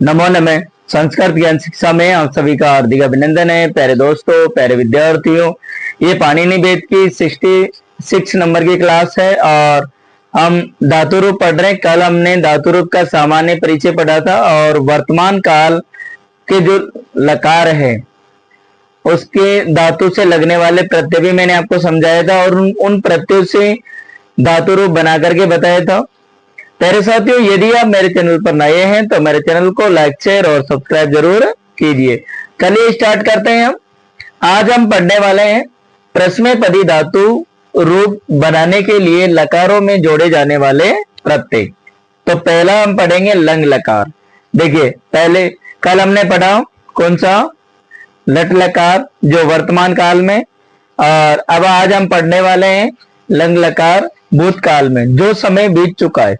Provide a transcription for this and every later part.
नमो नमः। संस्कृत ज्ञान शिक्षा में आप सभी का हार्दिक अभिनंदन है। प्यारे दोस्तों, प्यारे विद्यार्थियों, ये पाणिनि वेद की 66 नंबर की क्लास है और हम धातु रूप पढ़ रहे हैं। कल हमने धातु रूप का सामान्य परिचय पढ़ा था और वर्तमान काल के जो लकार है उसके धातु से लगने वाले प्रत्यय भी मैंने आपको समझाया था और उन प्रत्ययों से धातु रूप बना करके बताया था। प्यारे साथियों, यदि आप मेरे चैनल पर नए हैं तो मेरे चैनल को लाइक शेयर और सब्सक्राइब जरूर कीजिए। चलिए स्टार्ट करते हैं। आज हम पढ़ने वाले हैं प्रश्नपदी धातु रूप बनाने के लिए लकारों में जोड़े जाने वाले प्रत्यय। तो पहला हम पढ़ेंगे लंग लकार। देखिए, पहले कल हमने पढ़ा कौन सा, लट लकार जो वर्तमान काल में, और अब आज हम पढ़ने वाले हैं लंग लकार भूतकाल में। जो समय बीत चुका है,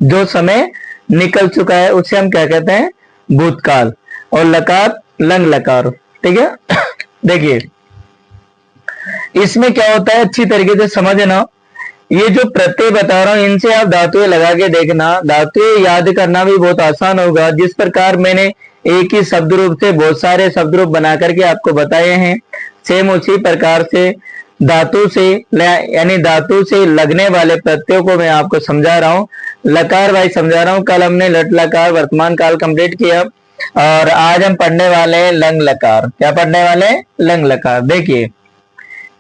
जो समय निकल चुका है उसे हम क्या कहते हैं, भूतकाल। और लकार लंग लकार, ठीक है। देखिए इसमें क्या होता है, अच्छी तरीके से समझना। ये जो प्रत्यय बता रहा हूं इनसे आप धातुएं लगा के देखना। धातुएं याद करना भी बहुत आसान होगा। जिस प्रकार मैंने एक ही शब्द रूप से बहुत सारे शब्द रूप बना करके आपको बताए हैं, सेम उसी प्रकार से धातु से यानी धातु से लगने वाले प्रत्ययों को मैं आपको समझा रहा हूं। लकार भाई समझा रहा हूं। कल हमने लट लकार वर्तमान काल कंप्लीट किया और आज हम पढ़ने वाले हैं लंग लकार। क्या पढ़ने वाले हैं, लंग लकार। देखिए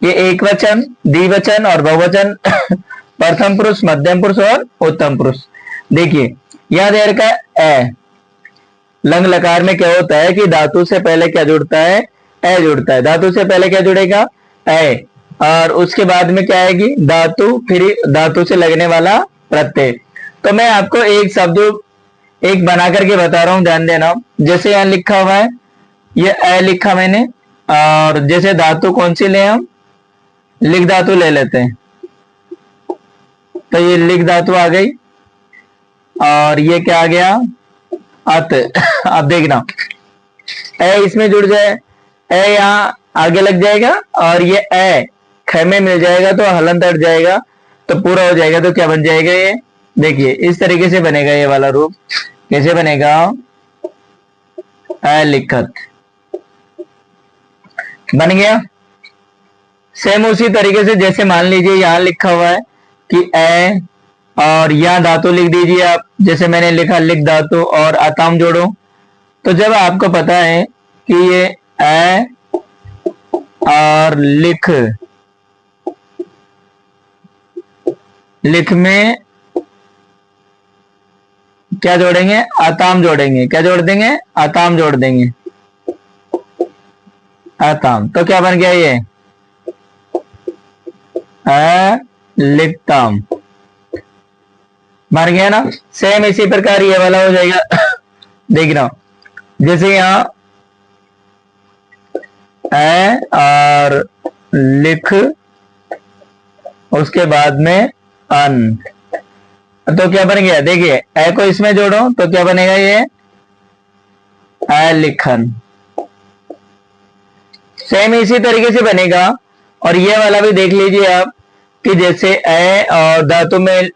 ये एक वचन, द्विवचन और बहुवचन, प्रथम पुरुष, मध्यम पुरुष और उत्तम पुरुष। देखिए यह दे रखा है ए। लंग लकार में क्या होता है कि धातु से पहले क्या जुड़ता है, ए जुड़ता है। धातु से पहले क्या जुड़ेगा, ए, और उसके बाद में क्या आएगी धातु, फिर धातु से लगने वाला प्रत्यय। तो मैं आपको एक शब्द एक बना करके बता रहा हूं, ध्यान देना। जैसे यहां लिखा हुआ है, ये ए लिखा मैंने, और जैसे धातु कौन सी ले, हम लिख धातु ले लेते हैं। तो ये लिख धातु आ गई और ये क्या आ गया, अत। अब देखना ए इसमें जुड़ जाए, ए यहाँ आगे लग जाएगा और ये ए ख में मिल जाएगा तो हलंत हट जाएगा तो पूरा हो जाएगा। तो क्या बन जाएगा ये, देखिए इस तरीके से बनेगा ये वाला रूप। कैसे बनेगा, लिखत बन गया। सेम उसी तरीके से जैसे मान लीजिए यहां लिखा हुआ है कि ए, और यहां धातु लिख दीजिए आप, जैसे मैंने लिखा लिख धातु और अताम जोड़ो। तो जब आपको पता है कि ये ए और लिख, लिख में क्या जोड़ेंगे, अताम जोड़ेंगे। क्या जोड़ देंगे, अताम जोड़ देंगे, अताम। तो क्या बन गया ये लिखताम, बन गया ना। सेम इसी प्रकार ये वाला हो जाएगा। देखना जैसे यहाँ ए और लिख, उसके बाद में अन, तो क्या बन गया, देखिए ए को इसमें जोड़ो तो क्या बनेगा ये लिखन। सेम इसी तरीके से बनेगा। और ये वाला भी देख लीजिए आप कि जैसे ए और धातु में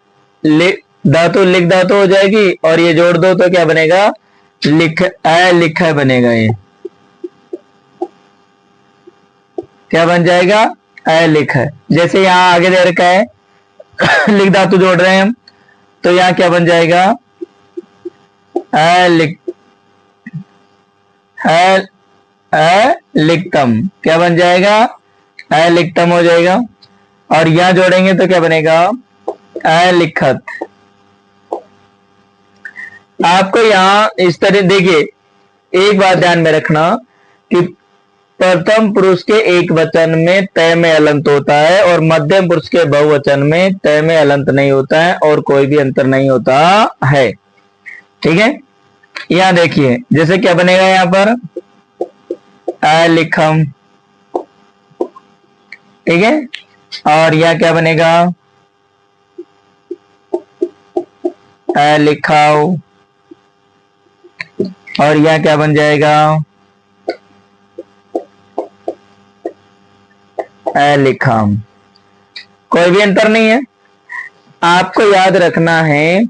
धातु लिख धातु हो जाएगी और ये जोड़ दो तो क्या बनेगा, लिख लिखा बनेगा। ये क्या बन जाएगा, लिख है। जैसे यहां आगे दे रखा है लिख धातु जोड़ रहे हैं हम, तो यहां क्या बन जाएगा, लिख लिखतम। क्या बन जाएगा, लिखतम हो जाएगा। और यहां जोड़ेंगे तो क्या बनेगा, लिखत। आपको यहां इस तरह देखिए, एक बात ध्यान में रखना कि प्रथम पुरुष के एक वचन में तय में अलंत होता है और मध्यम पुरुष के बहुवचन में तय में अलंत नहीं होता है और कोई भी अंतर नहीं होता है। ठीक है, यहां देखिए जैसे क्या बनेगा, यहां पर लिखम, ठीक है। और यह क्या बनेगा, लिखाओ। और यह क्या बन जाएगा, लिखाम। कोई भी अंतर नहीं है। आपको याद रखना है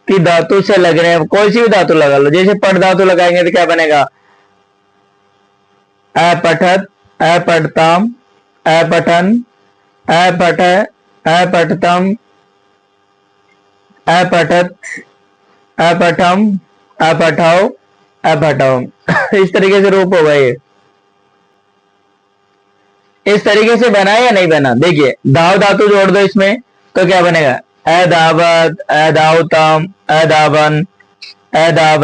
कि धातु से लग रहे हैं, कोई सी भी धातु लगा लो, जैसे पट धातु लगाएंगे तो क्या बनेगा, अपठत, अपठताम, अपठन, अपठ, अपठतम, अपठत, अपठम, अपठाओ, अपठाओ। इस तरीके से रूप होगा ये। इस तरीके से बना या नहीं बना, देखिए दाव धातु जोड़ दो इसमें तो क्या बनेगा, अदावत, अदावतम, अदावन, अदाव,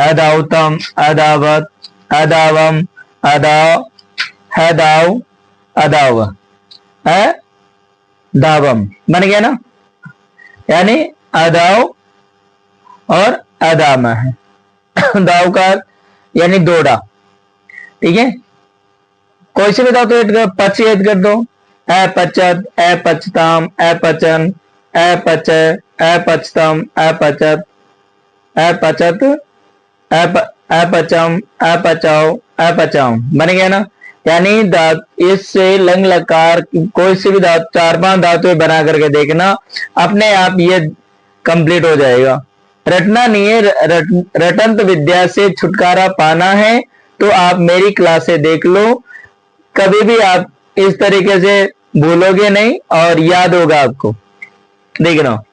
अदावतम, अदावत, अदावम, अदाव, अदाव, अदाव, दावम, बन गया ना, यानी अदाव और अदाम है। दाव का यानी दौड़ा, ठीक है। कोई से भी धातु ऐड कर, पच ऐड कर दो, अपचत, अपचताम, अपचन, अपच, अपचतम, अपचत, अपचत, अपचम, अपचाओ, अपचाओ, बन गया ना। यानी इससे लंग लकार कोई से भी धातु, 4-5 धातुएं बना करके देखना, अपने आप ये कंप्लीट हो जाएगा। रटना नहीं है, रटंत विद्या से छुटकारा पाना है तो आप मेरी क्लासे देख लो, कभी भी आप इस तरीके से भूलोगे नहीं और याद होगा आपको। देखना हो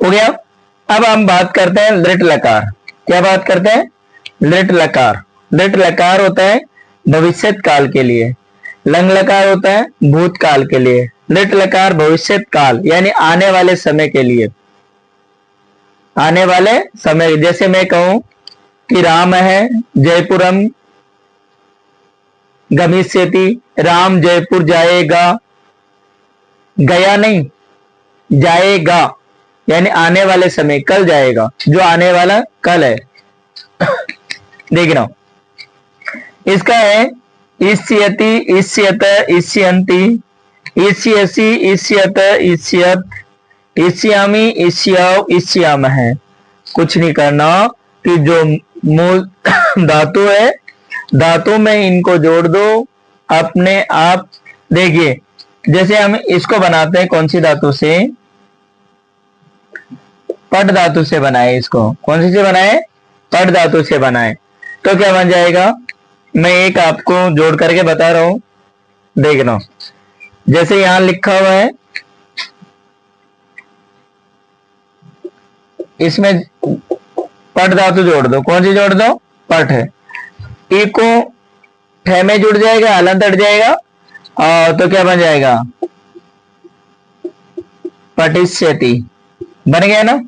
गया। अब हम बात करते हैं लृट लकार। क्या बात करते हैं, लृट लकार। लृट लकार होता है भविष्यत काल के लिए, लंग लकार होता है भूतकाल के लिए, लृट लकार भविष्यत काल यानी आने वाले समय के लिए। आने वाले समय, जैसे मैं कहूं कि राम है जयपुरम गमिष्यति, राम जयपुर जाएगा, गया नहीं जाएगा, यानी आने वाले समय, कल जाएगा, जो आने वाला कल है। देखना इसका है इष्यति, इष्यत, इष्यन्ति, इष्यसि, इष्यत, इष्यत, इष्यामि, इष्याव, इष्याम है। कुछ नहीं करना कि जो मूल धातु है, धातु में इनको जोड़ दो, अपने आप। देखिए जैसे हम इसको बनाते हैं कौन सी धातु से, पट धातु से बनाए, इसको कौन सी से बनाए, पट धातु से बनाए, तो क्या बन जाएगा, मैं एक आपको जोड़ करके बता रहा हूं, देखना। जैसे यहां लिखा हुआ है, इसमें पट धातु जोड़ दो, कौन सी जोड़ दो, पट है। ई को ठे में जुड़ जाएगा, हलंत हट जाएगा, और तो क्या बन जाएगा, पटिष्यति, बन गया ना।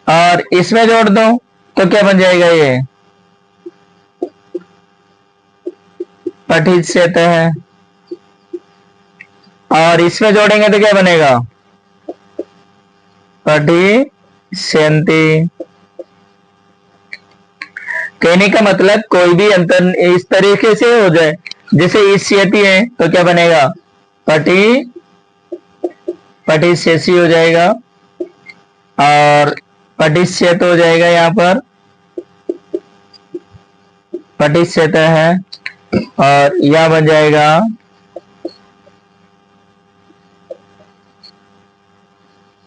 और इसमें जोड़ दो तो क्या बन जाएगा, ये पठिष्यत है। और इसमें जोड़ेंगे तो क्या बनेगा, पठिष्यन्ति। कहने का मतलब कोई भी अंतर इस तरीके से हो जाए, जैसे इष्यति है तो क्या बनेगा, पठिष्यसि हो जाएगा, और पठिष्यत हो जाएगा, यहाँ पर पठिष्यत है, और यह बन जाएगा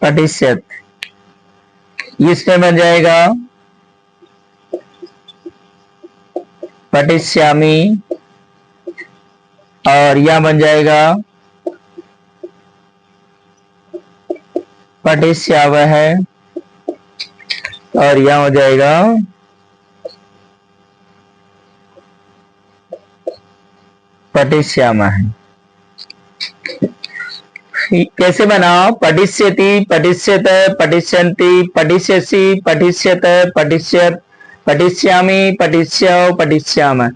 पठिष्यत। इसमें बन जाएगा पठिष्यामि, और यह बन जाएगा पठिष्यावः, और यह हो जाएगा पठिष्यामः। कैसे बनाओ, पठिष्यति, पठिष्यत, पठिष्यन्ति, पठिष्यसि, पठिष्यत, पठिष्यत, पठिष्यामि, पठिष्याव, पठिष्यामः।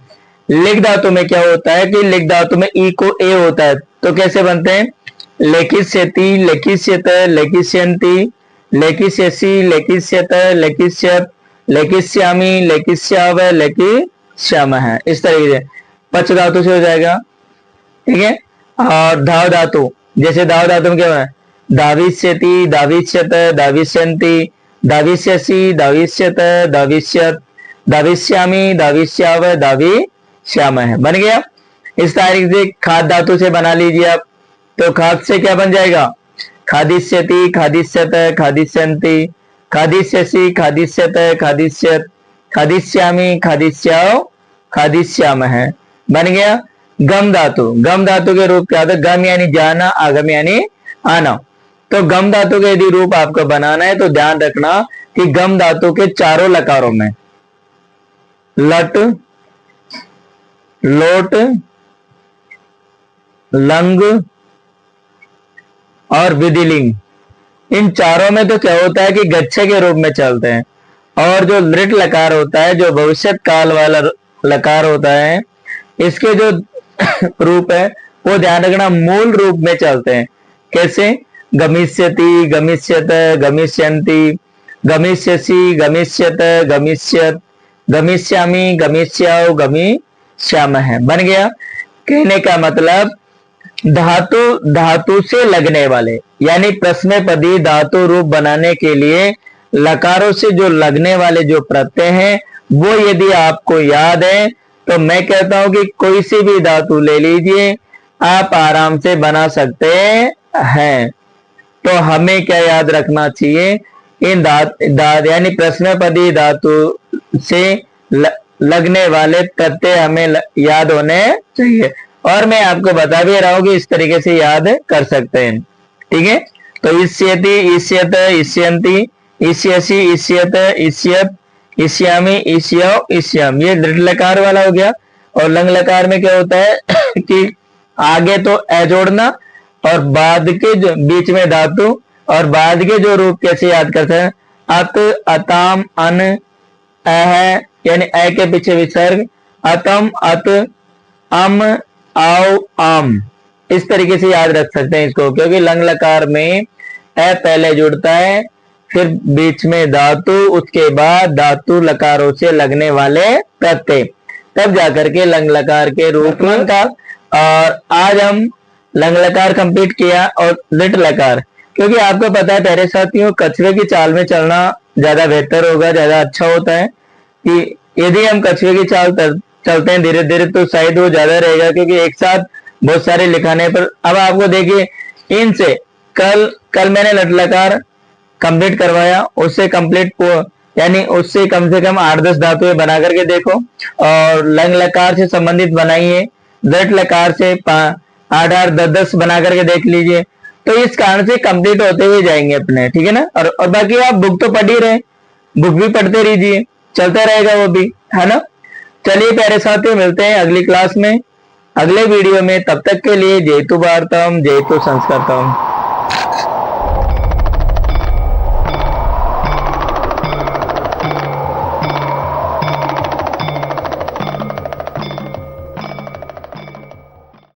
लिख धातु में क्या होता है कि लिख धातु में ई को ए होता है, तो कैसे बनते हैं, लेखिष्यति, लेखिष्यत, लेखिष्यन्ति, लेखिष्यसि, लेखिष्यत, लेखिष्यत, लेखिष्यामि, लेखिष्याव, लेखिष्यामः। इस तरीके से पच धातु से हो जाएगा, ठीक है। और धाव धातु, जैसे धाव धातु में क्या है, दाविष्यति, दाविष्यत, दाविष्यन्ति, दाविष्यसि, दाविष्यत, दाविष्यत, दाविष्यामि, दाविष्याव, दाविष्यामः, बन गया। इस तारीख से खाद धातु से बना लीजिए आप, तो खाद से क्या बन जाएगा, खादिष्यति, खादिष्यत, खादिष्यन्ति, खादिष्यसि, खादिष्यत, खादिष्यत, खादिष्यामि, खादिष्याओ, खादिष्यामः। बन गया। गम धातु, गम धातु के रूप क्या होता है? गम यानी जाना, आगम यानी आना। तो गम धातु के यदि रूप आपको बनाना है तो ध्यान रखना कि गम धातु के चारों लकारों में लट, लोट, लंग और विधिलिंग, इन चारों में तो क्या होता है कि गच्छे के रूप में चलते हैं। और जो लृट लकार होता है, जो भविष्यत काल वाला लकार होता है, इसके जो रूप है वो ध्यान रखना मूल रूप में चलते हैं। कैसे? गमिष्यति, गमिष्यत, गमिष्यन्ति, गमिष्यसि, गमिष्यत, गमिष्यत, गमिष्यामि, गमिष्याओ, गमिष्यामः। बन गया। कहने का मतलब धातु धातु से लगने वाले यानी प्रश्नपदी धातु रूप बनाने के लिए लकारों से जो लगने वाले जो प्रत्यय हैं वो यदि आपको याद है तो मैं कहता हूं कि कोई सी भी धातु ले लीजिए, आप आराम से बना सकते हैं। तो हमें क्या याद रखना चाहिए? इन यानी प्रश्नपदी धातु से लगने वाले प्रत्यय हमें याद होने चाहिए। और मैं आपको बता भी रहा हूं कि इस तरीके से याद कर सकते हैं। ठीक है। तो इष्यति, इष्यत, इष्यन्ति, इष्यसि, इष्यत, इष्यत, इष्यामि, इष्यौ, इष्यम, ये दृढ़ लकार वाला हो गया। और लंग लकार में क्या होता है कि आगे तो ए जोड़ना और बाद के जो बीच में धातु और बाद के जो रूप कैसे याद करते हैं? अत, अताम, अन, अह यानी ए के पीछे विसर्ग, अतम, अत, अम, आओ, आम, इस तरीके से याद रख सकते हैं इसको, क्योंकि लंग लकार में ए पहले जुड़ता है, फिर बीच में धातु, उसके बाद धातु लकारों से लगने वाले प्रत्यय, तब जाकर के लंग लकार के रूप का। और आज हम लंग लकार कंप्लीट किया और लिट लकार, क्योंकि आपको पता है प्यारे साथियों कछुए की चाल में चलना ज्यादा बेहतर होगा, ज्यादा अच्छा होता है कि यदि हम कछुए की चाल चलते हैं धीरे धीरे तो शायद वो ज्यादा रहेगा, क्योंकि एक साथ बहुत सारे लिखाने पर। अब आपको देखिए इनसे कल मैंने लट लकार कंप्लीट करवाया, उससे कंप्लीट यानी उससे कम से कम 8-10 धातुएं बना करके देखो, और लंग लकार से संबंधित बनाइए, लट लकार से 8-8, 10-10 बना करके देख लीजिए। तो इस कारण से कंप्लीट होते हुए जाएंगे अपने। ठीक है ना। और बाकी आप बुक तो पढ़ ही रहे, बुक भी पढ़ते रहिए, चलता रहेगा वो भी, है ना। चलिए प्यारे साथियों, मिलते हैं अगली क्लास में, अगले वीडियो में। तब तक के लिए जयतु भारतम, जयतु संस्कृतम।